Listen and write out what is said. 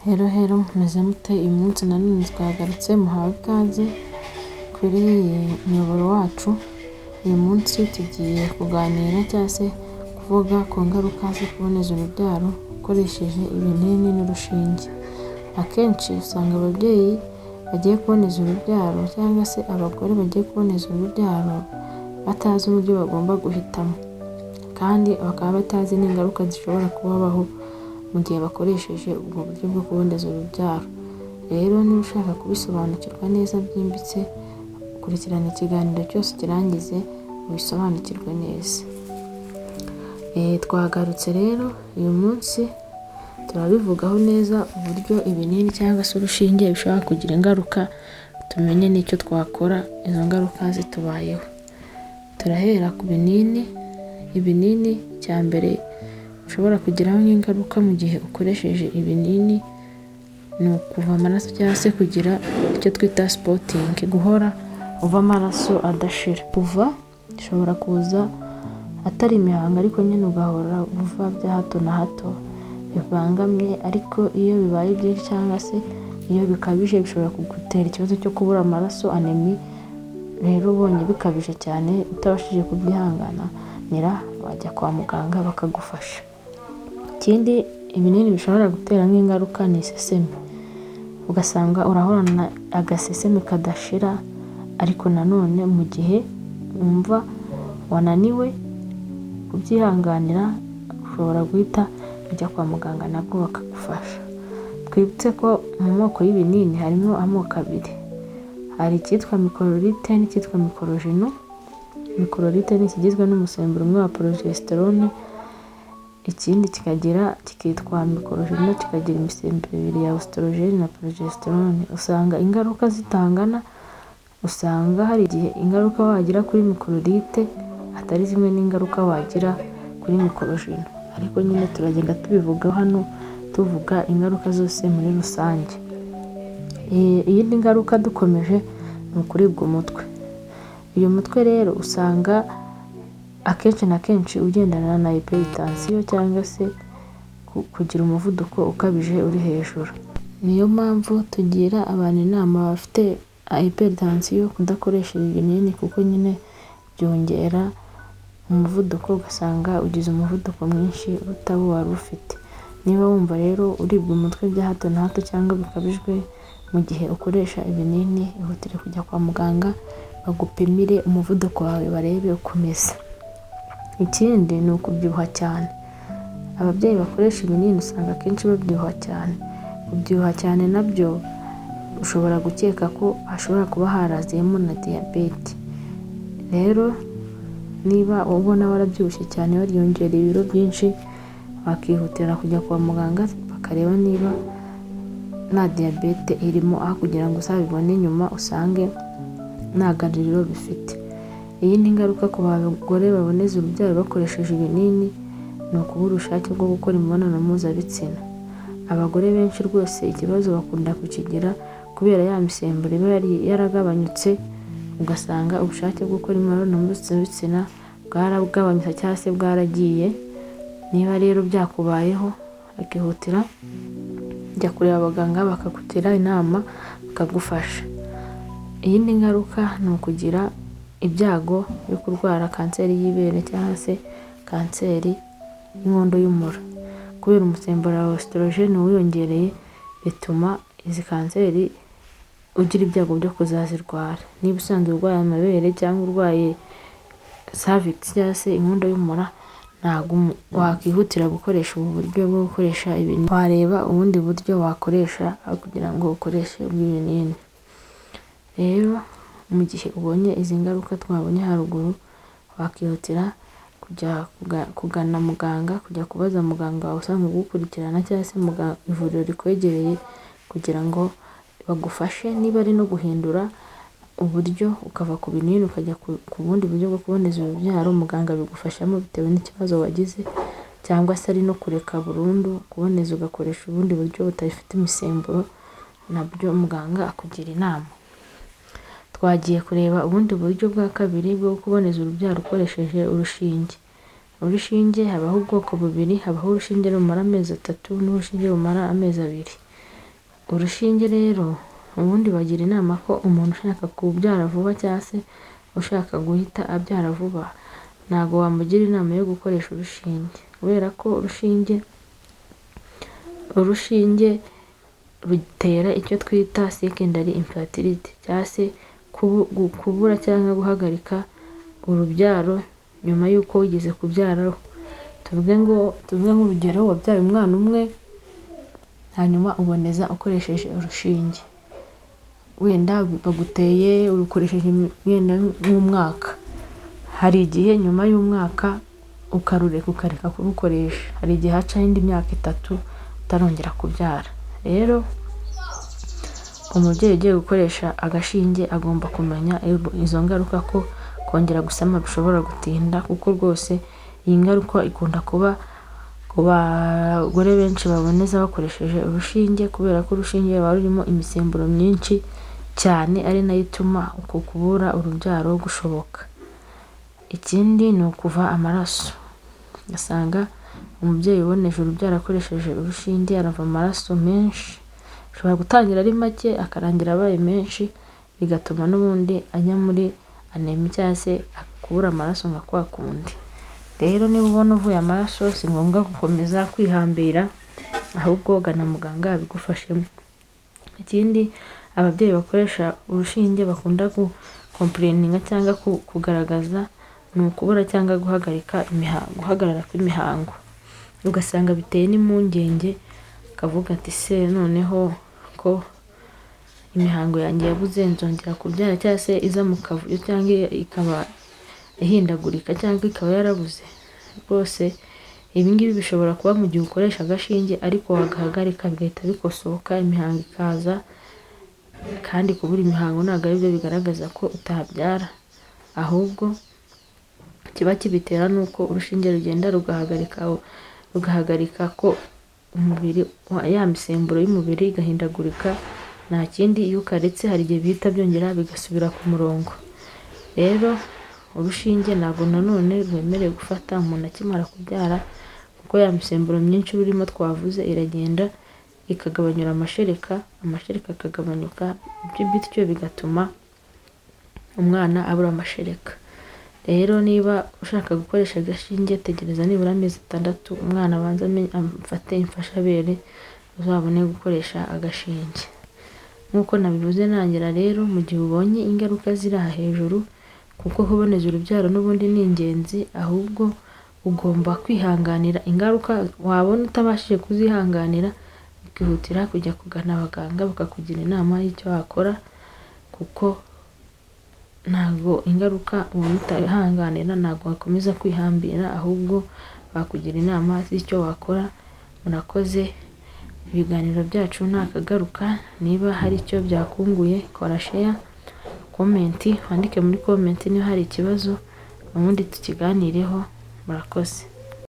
Hero meze mute? Uyu munsi nanone twagarutse muhawe ikaze kuri umuyoboro wacu. Uyu munsi tugiye kuganira cyangwa se kuvuga ku ngaruka zo kuboneza urubyaro ukoresheje ibinini n'urushinge. Akenshi usanga ababyeyi bagiye kuboneza urubyaro cyangwa se abagore bagiye kuboneza urubyaro batazi uburyo bagomba guhitamo, kandi bakaba batazi n'ingaruka zishobora kubabaho mu gihe bakoresheje ubwo buryo bwo kuboneza urubyaro. Rero niba ushaka kubisobanukirwa neza byimbitse, kurikirana ikiganiro cyose kirangize ubisobanukirwe neza. Twagarutse rero uyu munsi turabivugaho neza uburyo ibinini cyangwa se urushinge bishobora kugira ingaruka, tumenye n'icyo twakora izo ngaruka zitubayeho. Turahera ku binini. Ibinini cya mbere ushobora kugiraho ingaruka mu gihe ukoresheje ibinini ni ukuva amaraso cyangwa se kugira icyo twita spotting, guhora uva amaraso adashira. Kuva bishobora kuza atari imihango ariko nyine ugahora uva bya hato na hato bivangamye, ariko iyo bibaye byinshi cyangwa se iyo bikabije bishobora kugutera ikibazo cyo kubura amaraso, anemia. Rero ubonye bikabije cyane utabashije kubyihanganira wajya kwa muganga bakagufasha. Ikindi ibinini bishobora gutera nk'ingaruka ni iseseme, ugasanga urahorana agaseseme kadashira, ariko nanone mu gihe wumva wananiwe kubyihanganira ushobora guhita ujya kwa muganga nabwo bakagufasha. Twibutse ko mu moko y'ibinini harimo amoko abiri, hari icyitwa microlite n'icyitwa microgino. Microlite ni ikigizwe n'umusemburo umwe wa progesterone, ikindi kikitwa microgino kikagira imisemburo ibiri ya oestrogene na progesterone. Usanga ingaruka zitangana, usanga hari igihe ingaruka wagira kuri microlite atari zimwe n'ingaruka wagira kuri microgino, ariko nyine turagenda tubivuga hano tuvuga ingaruka zose muri rusange. Iyindi ngaruka dukomeje ni ukuribwa umutwe. Uyu mutwe rero usanga akenshi na kenshi ugendana na hypertension cyangwa se kugira umuvuduko ukabije uri hejuru. Niyo mpamvu tugira abantu inama bafite hypertension kudakoresha ibinini, kuko nyine byongera umuvuduko, ugasanga ugize umuvuduko mwinshi utaba wari ufite. Niba wumva rero uribwa umutwe bya hato na hato cyangwa bikabijwe mu gihe ukoresha ibinini, ihutire kujya kwa muganga bagupimire umuvuduko wawe barebe uko umeze. Ikindi ni ukubyibuha cyane. Ababyeyi bakoresha ibinini usanga akenshi babyibuha cyane. Kubyibuha cyane nabyo ushobora gukeka ko hashobora kuba haraziyemo na diyabete. Rero niba ubona warabyibushye cyane, wariyongereye ibiro byinshi, wakihutira kujya kwa muganga bakareba niba nta diyabete irimo, aho kugira ngo uzabibone nyuma usange nta garuriro bifite. Iyindi ngaruka ku bagore baboneza urubyaro bakoresheje ibinini ni ukubura ubushake bwo gukora imibonano mpuzabitsina. Abagore benshi rwose ikibazo bakunda kukigira kubera ya misemburo iba yaragabanyutse, ugasanga ubushake bwo gukora imibonano mpuzabitsina bwaragabanyutse cyangwa se bwaragiye. Niba rero byakubayeho, bakihutira jya kureba abaganga bakakugira inama bakagufasha. Iyindi ngaruka ni ukugira ibyago byo kurwara kanseri y'ibere cyangwa se kanseri y'inkondo y'umura. Kubera umusemburo wa oestrogene wiyongereye, bituma izi kanseri ugira ibyago byo kuzazirwara. Niba usanzwe urwaye amabere cyangwa urwaye cervix cyangwa se inkondo y'umura, ntabwo wakihutira gukoresha ubu buryo bwo gukoresha ibinini. Wareba ubundi buryo wakoresha aho kugira ngo ukoreshe ubw'ibinini. Rero mu gihe ubonye izi ngaruka twabonye haruguru, wakihutira kujya kugana muganga, kujya kubaza muganga wawe usanzwe ugukurikirana cyangwa se ivuriro rikwegereye, kugira ngo bagufashe. Niba ari no guhindura uburyo ukava ku binini ukajya ku bundi buryo bwo kuboneza urubyaro, muganga bigufashamo bitewe n'ikibazo wagize, cyangwa se ari no kureka burundu kuboneza ugakoresha ubundi buryo butabifite imisemburo, nabyo muganga akugira inama. Twagiye kureba ubundi buryo bwa kabiri bwo kuboneza urubyaro ukoresheje urushinge. Urushinge habaho ubwoko bubiri, habaho urushinge rumara amezi 3 n'urushinge rumara amezi 2. Urushinge rero ubundi bagira inama ko umuntu ushaka kubyara vuba cyangwa se ushaka guhita abyara vuba, ntabwo wamugira inama yo gukoresha urushinge, kubera ko urushinge rutera icyo twita secondary infertility, cyangwa se kubura cyangwa guhagarika urubyaro nyuma y'uko wigeze kubyaraho. Tuvuge nk'urugero wabyaye umwana umwe hanyuma uboneza ukoresheje urushinge, wenda baguteye urukoresheje wenda nk'umwaka, hari igihe nyuma y'umwaka ukareka kurukoresha, hari igihe hacaho indi myaka 3 utarongera kubyara. Rero umubyeyi ugiye gukoresha agashinge agomba kumenya izo ngaruka ko kongera gusama bishobora gutinda, kuko rwose iyi ngaruka ikunda kuba ku bagore benshi baboneza bakoresheje urushinge, kubera ko urushinge ruba rurimo imisemburo myinshi cyane, ari nayo ituma uko kubura urubyaro gushoboka. Ikindi ni ukuva amaraso, ugasanga umubyeyi uboneje urubyaro akoresheje urushinge arava amaraso menshi, ashobora gutangira ari make akarangira abaye menshi, bigatuma n'ubundi ajya muri anemia cyangwa se kubura amaraso nka kwa kundi. Rero niba ubona uvuye amaraso si ngombwa gukomeza kwihambira, ahubwo gana muganga abigufashemo. Ikindi ababyeyi bakoresha urushinge bakunda gukomplaininga cyangwa kugaragaza ni ukubura cyangwa guhagarara kw'imihango, ugasanga biteye n'impungenge, akavuga ati se noneho ko imihango yanjye yabuze nzongera kubyara cyangwa se iza mu kavuyo cyangwa ikaba ihindagurika cyangwa ikaba yarabuze. Rwose ibi ngibi bishobora kuba mu gihe ukoresha agashinge, ariko wagahagarika bigahita bikosoka, imihango ikaza, kandi kubura imihango ntabwo ari byo bigaragaza ko utabyara, ahubwo kiba kibitera nuko urushinge rugenda rugahagarika ko umubiri ya misemburo y'umubiri igahindagurika, nta kindi. Iyo ukaretse hari igihe bihita byongera bigasubira ku murongo. Rero urushinge ntabwo nanone rwemerewe gufata umuntu akimara kubyara, kuko ya misemburo myinshi urimo twavuze iragenda ikagabanyura amashereka akagabanyuka, bityo bigatuma umwana abura amashereka. Rero niba ushaka gukoresha agashinge tegereza nibura amezi 6 umwana abanza amfate imfashabere uzabone gukoresha agashinge. Nk'uko nabivuze nangira rero, mu gihe ubonye ingaruka ziri aha hejuru, kuko kuboneza urubyaro n'ubundi ni ingenzi, ahubwo ugomba kwihanganira ingaruka. Wabona utabashije kuzihanganira, ukihutira kujya kugana abaganga bakakugira inama y'icyo wakora, kuko ntabwo ingaruka ubona utahanganira ntabwo wakomeza kwihambira, ahubwo bakugira inama z'icyo wakora. Murakoze, ibiganiro byacu nakagaruka. Niba hari icyo byakunguye kora share, comment, wandike muri comment niba hari ikibazo ubundi tukiganireho. Murakoze.